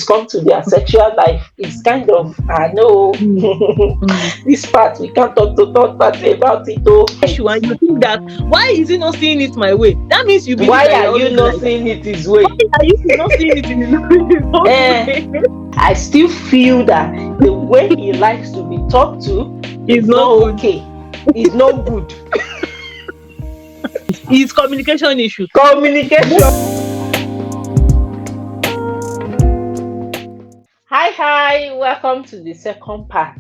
come to their sexual life, it's kind of, I know, this part, we can't talk to third party about it. Oh, issue, and you think that why is he not seeing it my way? That means you believe why that are you always not right. seeing it his way? Why are you not seeing it in his own way? I still feel that the way he likes to be talked to is not okay. It's not good. It's communication issue. Communication. Hi, welcome to the second part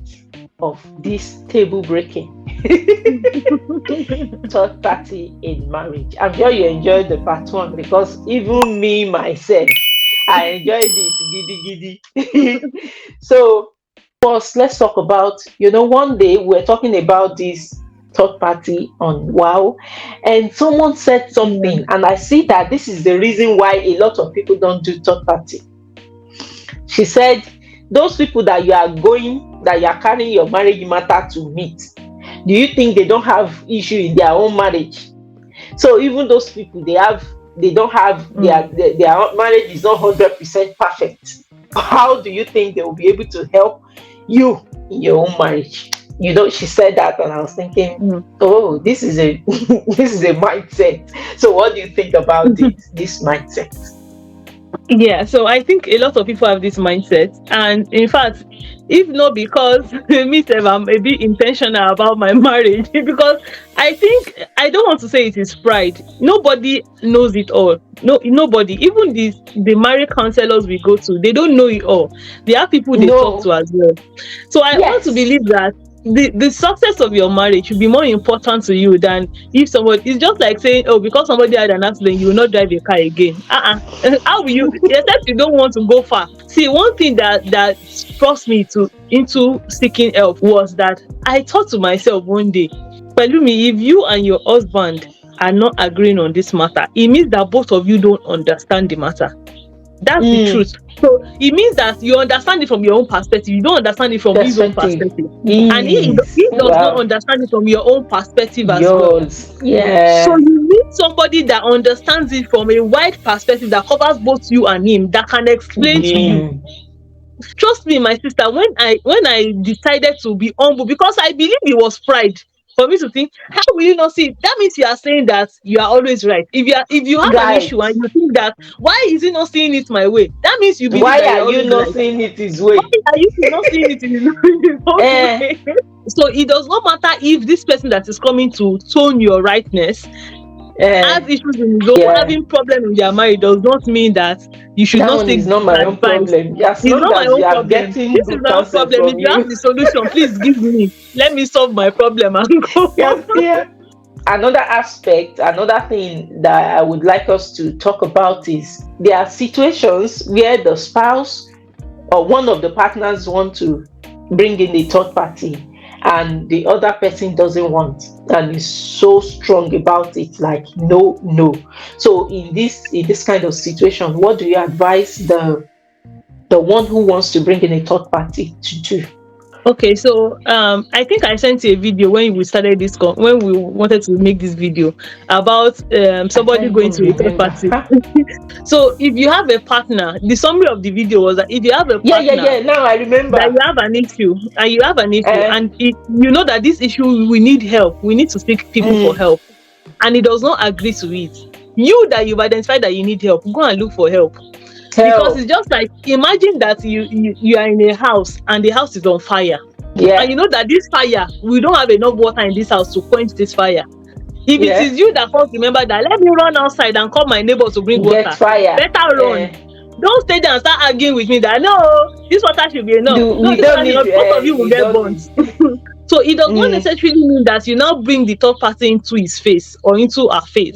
of this table breaking. Third party in marriage. I'm sure you enjoyed the part one, because even me myself, I enjoyed it giddy. So first, let's talk about, one day we're talking about this third party on WOW, and someone said something, and I see that this is the reason why a lot of people don't do third party. She said, those people that you are carrying your marriage matter to meet, do you think they don't have issue in their own marriage? So even those people, their marriage is not 100% perfect. How do you think they will be able to help you in your own marriage? She said that, and I was thinking, oh, this is a this is a mindset. So what do you think about this mindset? Yeah, so I think a lot of people have this mindset, and in fact, if not because me, I'm a bit intentional about my marriage, because I think, I don't want to say it is pride. Nobody knows it all. Nobody, even the marriage counselors we go to, they don't know it all. They have people they talk to as well. So I want to believe that the success of your marriage should be more important to you than if somebody, it's just like saying, oh, because somebody had an accident, you will not drive a car again. How will you, except you don't want to go far? See, one thing that forced me into seeking help was that I thought to myself one day, Pelumi, if you and your husband are not agreeing on this matter, it means that both of you don't understand the matter. That's the truth. So it means that you understand it from your own perspective. You don't understand it from his own perspective. And he does not understand it from your own perspective as well. Yeah. So you need somebody that understands it from a wide perspective, that covers both you and him, that can explain to you. Trust me, my sister, when I decided to be humble, because I believe it was pride for me to think, how will you not see it? That means you are saying that you are always right. If you have an issue and you think that, why is he not seeing it my way? That means you believe why that are you not seeing it his way? Why are you not seeing it in his own way? So it does not matter if this person that is coming to tone your rightness has issues in his own, having problem in their marriage, does not mean that you should not take not my own problem. It's not my own problem. This is my own problem. If you have the solution, please give me. Let me solve my problem and go. Another aspect, another thing that I would like us to talk about is, there are situations where the spouse or one of the partners want to bring in a third party, and the other person doesn't want, and is so strong about it, like no. So in this kind of situation, what do you advise the one who wants to bring in a third party to do? Okay, so I think I sent you a video when we started this when we wanted to make this video about somebody going to a third party. So if you have a partner, the summary of the video was that if you have a partner, now I remember, that you have an issue, and if you know that this issue, we need help, we need to seek people for help, and he does not agree to it, you that you've identified that you need help, go and look for help. Because it's just like, imagine that you are in a house and the house is on fire. And you know that this fire, we don't have enough water in this house to quench this fire. If it is you that first remember that, let me run outside and call my neighbor to bring water. Better run. Don't stay there and start arguing with me that, no, this water should be enough. Both of you will get burnt. So it does not necessarily mean that you now bring the third party into his face or into her face.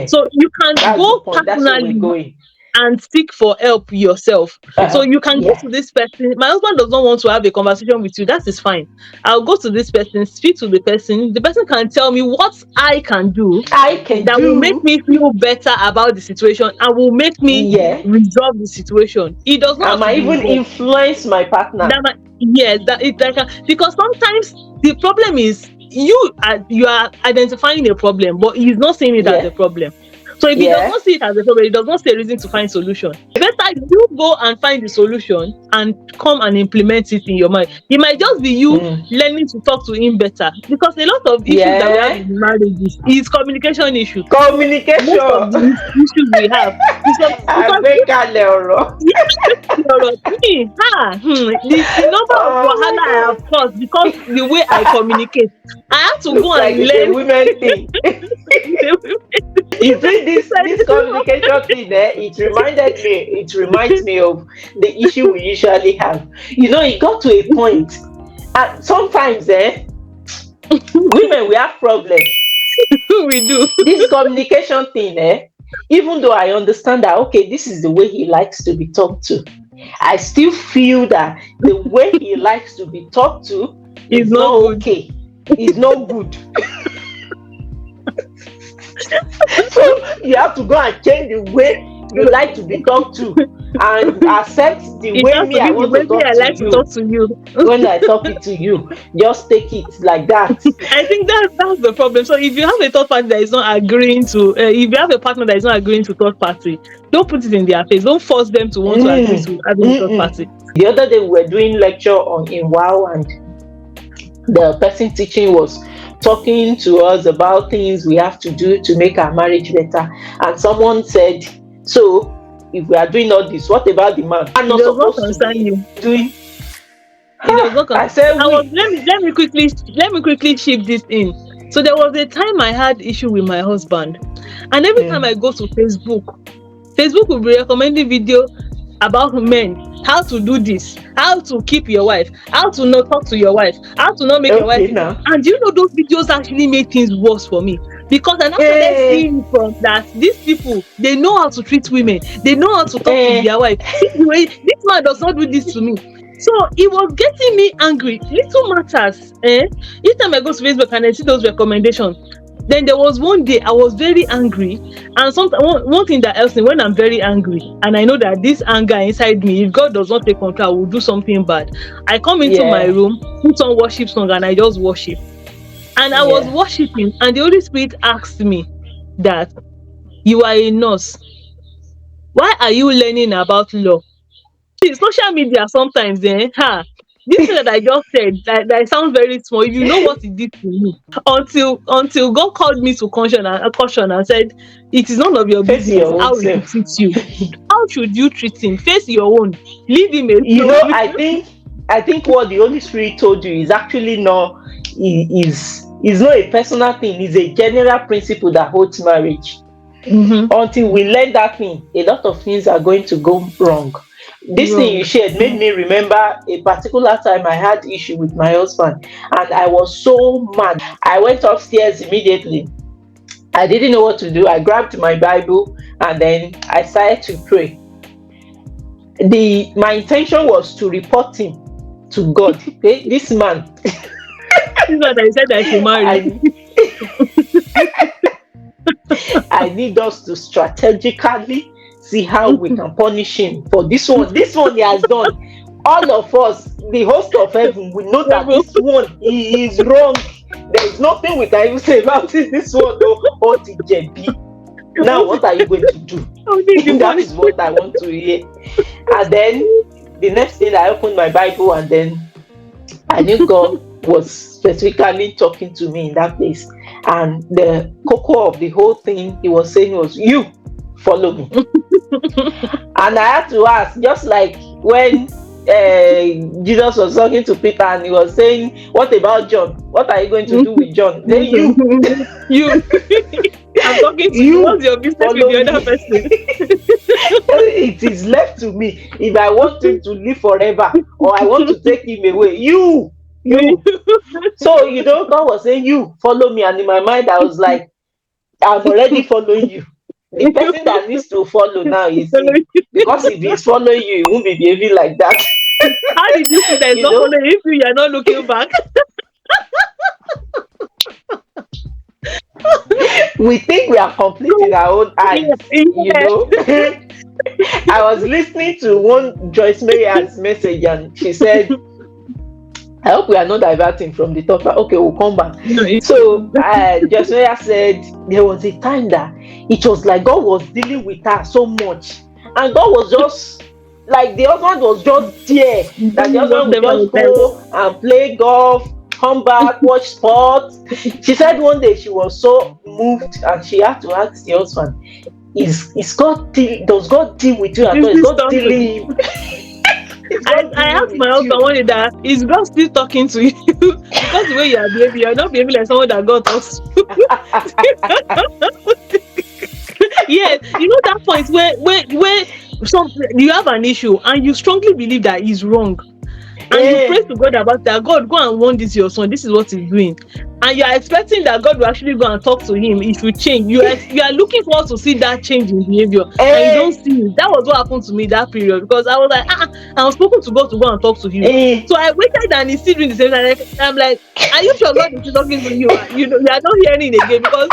So you can go personally and seek for help yourself. So you can go to this person. My husband does not want to have a conversation with you. That is fine. I'll go to this person, speak to the person. The person can tell me what I can do will make me feel better about the situation and will make me resolve the situation. It does not. I might even influence my partner. Because sometimes the problem is you are identifying a problem, but he's not seeing it as a problem. So if he does not see it as a problem, he does not see a reason to find solution. Better you go and find the solution and come and implement it in your mind. It might just be you learning to talk to him better, because a lot of issues that we have Yeah. in marriages is communication issues. Most of Communication. the issues we have is because Àgbékalẹ̀ ọ̀rọ̀. ọ̀rọ̀ me, the number of Oh my wahala I God. have caused because the way I communicate, I have to go Looks and like it's a learn. women thing. You see this communication thing there, it reminds me of the issue we usually have. It got to a point, and sometimes women we have problem. We do. This communication thing, even though I understand that, okay, this is the way he likes to be talked to, I still feel that the way he likes to be talked to It's is not not good. okay. It's not good. So you have to go and change the way you like to be talked to, and accept the It way has to I be the want way to me talk I to like to you. talk to you. When I talk it to you, just take it like that. I think that's the problem. So if you have a third party that is not agreeing to, if you have a partner that is not agreeing to third party, don't put it in their face. Don't force them to want to agree to having a third party. The other day we were doing lecture on in WOW, and the person teaching was talking to us about things we have to do to make our marriage better. And someone said, so if we are doing all this, what about the man? I'm It not does not supposed to concern be you. doing. It does not I concern. said I was we. let me quickly shift this in. So there was a time I had issue with my husband, and every time I go to Facebook will be recommending video about men, how to do this, how to keep your wife, how to not talk to your wife, how to not make your wife. Okay now. And those videos actually made things worse for me, because I now started seeing from that these people, they know how to treat women, they know how to talk to their wife. This man does not do this to me. So it was getting me angry. Little matters. Each time I go to Facebook and I see those recommendations, then there was one day I was very angry, and one thing that helps me when I'm very angry and I know that this anger inside me, if God does not take control, I will do something bad. I come into my room, put on worship song, and I just worship. And I was worshiping, and the Holy Spirit asked me that, you are a nurse. Why are you learning about law? See, social media sometimes, this thing that I just said, that sounds very small. If you know what it did to me, until God called me to caution and said, it is none of your Face business your own how he self. treats you. How should you treat him? Face your own. Leave him alone. I think what the Holy Spirit told you is actually not is not a personal thing. It's a general principle that holds marriage. Until we learn that thing, a lot of things are going to go wrong. This thing you shared made me remember a particular time I had issue with my husband, and I was so mad. I went upstairs immediately. I didn't know what to do. I grabbed my Bible and then I started to pray. My intention was to report him to God. Okay, this man. This is what I said I should marry. I need us to strategically see how we can punish him for this one. This one he has done. All of us, the host of heaven, we know that this one he is wrong. There is nothing we can even say about it. This one, now what are you going to do? That is what I want to hear. And then the next thing, I opened my Bible, and then I knew God was specifically talking to me in that place. And the cocoa of the whole thing he was saying was, you follow me. And I had to ask, just like when Jesus was talking to Peter and he was saying, what about John? What are you going to do with John? Then you I'm talking to you. What's your business with the other person? It is left to me if I want him to live forever or I want to take him away. You. So God was saying, you follow me, and in my mind I was like, I'm already following you. The person that needs to follow now is him, because if he's following you, he won't be behaving like that. How did you say that it's not following if you are not looking back? We think we are complete in our own eyes, I was listening to one Joyce Meyer's message, and she said, I hope we are not diverting from the topic. Okay, we'll come back. So Joshua said there was a time that it was like God was dealing with her so much, And God was just like, the husband was just there. That the Doing husband would whatever just with them. go and play golf, come back, watch sports. She said one day she was so moved and she had to ask the husband, is God does God deal with you at Is all? Is this God something? dealing is God I dealing asked my with husband you? one day that, is God still talking to you? Because the way you are behaving, you're not behaving like someone that God talks to. Yes, you know that point where some you have an issue and you strongly believe that he's wrong, and you pray Eh, to God about that. God, go and warn this your son. This is what he's doing, and you are expecting that God will actually go and talk to him. It will change. You are looking forward to see that change in behavior, and you don't eh, see it. That was what happened to me that period, because I was like, I was spoken to God to go and talk to you. eh. So I waited, and he's still doing the same thing. I'm like, are you sure God is still talking to you? You know, you are not hearing it again, because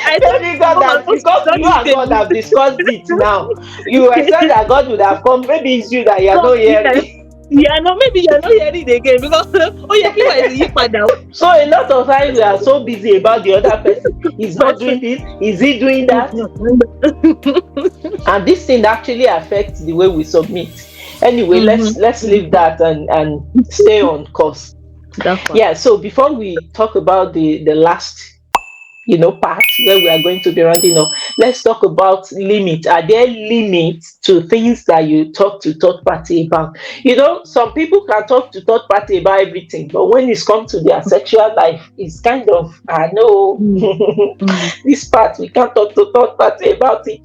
I told Maybe you to God come and has, talk to because God you this and God have discussed it now. You expect that God would have come. Maybe it's you that you are not yes. hearing. Yeah, no, maybe you're not hearing it again, because oh yeah, keep on you padà. So a lot of times we are so busy about the other person. He's not doing this. Is he doing that? And this thing actually affects the way we submit. Anyway, Mhm. let's leave that and stay on course. That part. Yeah. So before we talk about the last part where we are going to be rounding up, let's talk about limit. Are there limits to things that you talk to third party about? Some people can talk to third party about everything, but when it's come to their sexual life, it's kind of, I know, Mm, mm. this part we can't talk to third party about it.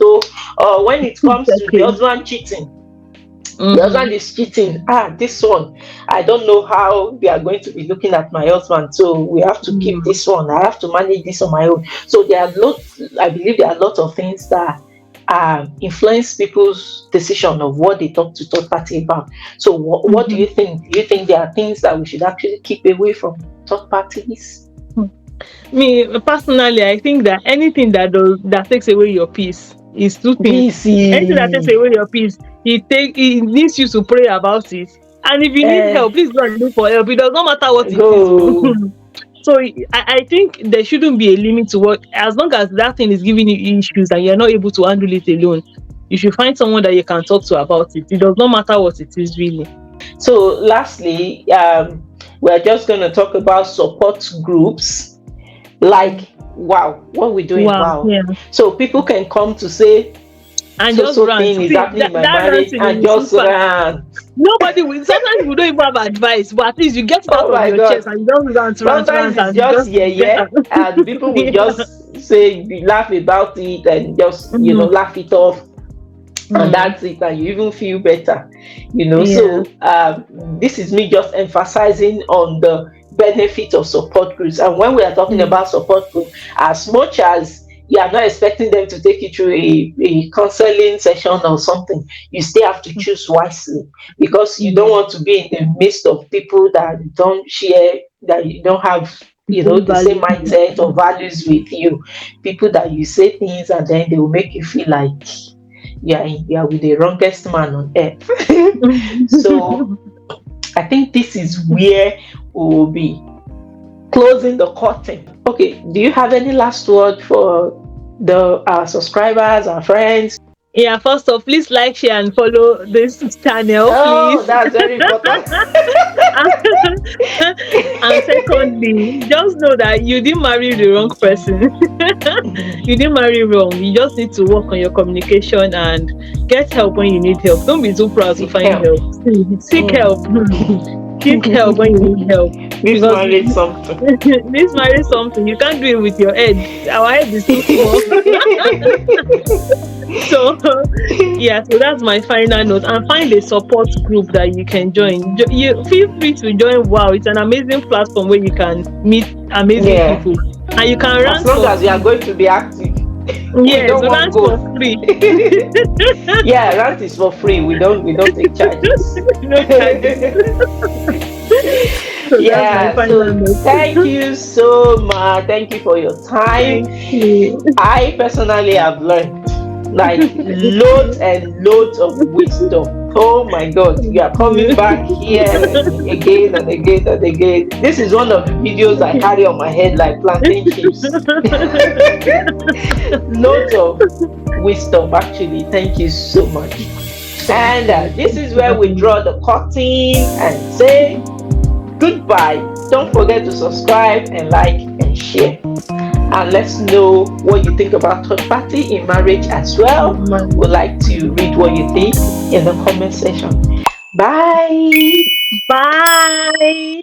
Or when it comes to the Exactly. husband cheating, the husband Mhm. is cheating. This one, I don't know how they are going to be looking at my husband, so we have to keep Mm. this one. I have to manage this on my own. So there are lots, I believe there are a lot of things that influence people's decision of what they talk to third party about. So what do you Mhm. think? Do you think there are things that we should actually keep away from third parties? Mm. Me personally, I think that anything that takes away your peace is two things. Anything that takes BC, away your peace, it needs you to pray about it. And if you need eh, help, please go and look for help. It does not matter what it is. Oh. go. So I think there shouldn't be a limit to what, as long as that thing is giving you issues and you're not able to handle it alone, you should find someone that you can talk to about it. It does not matter what it is, really. So lastly, we're just going to talk about support groups. Mm. Like, wow, what we're doing, Wow, wow. yeah. So people can come to say, And so just so rant. thing is See, happening that, in my that marriage, ranting and is just super. rant. Nobody will, sometimes we don't even have advice, but at least you get it out Oh of my your god. chest and you don't rant, rant, Sometimes rant, it's and just just yeah, get yeah, out. and people will Yeah. just say, laugh about it, and just Mhm. laugh it off, and Mm. that's it, and you even feel better. Yeah. So this is me just emphasizing on the benefit of support groups. And when we are talking Mm. about support group, as much as you are not expecting them to take you through a counseling session or something, you still have to choose wisely, because you don't Mm. want to be in the midst of people that don't share, that you don't have Same the same value. mindset or values with you. People that you say things and then they will make you feel like you are with the wrongest man on earth. So I think this is where we will be closing the curtain. Okay, do you have any last word for the our subscribers, our friends? Yeah, first off, please like, share, and follow this channel, Oh, please. that's very important. And secondly, just know that you didn't marry the wrong person. You didn't marry wrong. You just need to work on your communication and get help when you need help. Don't be too proud to Seek find help. help. Seek help. Seek help when you need help. This Because marriage something. this marriage something you can't do it with your head. Our head is too small. So yeah, so that's my final note. And find a support group that you can join. You feel free to join. Wow, it's an amazing platform where you can meet amazing Yeah, people, and you can as rant long for as you are free. going to be active. We Yes, don't want rant for both. free. Yeah, rent is for free. We don't take charges. No charges. So that's my Yeah, final so note. thank you so much. Thank you for your time. Thank you. I personally have learned. like loads and loads of wisdom. Oh my God, you are coming back here again and again and again. This is one of the videos I carry on my head like plantain chips. Loads of wisdom, actually. Thank you so much. And this is where we draw the curtain and say goodbye. Don't forget to subscribe and like and share. And let's know what you think about third party in marriage as well. We'd like to read what you think in the comment section. Bye. Bye.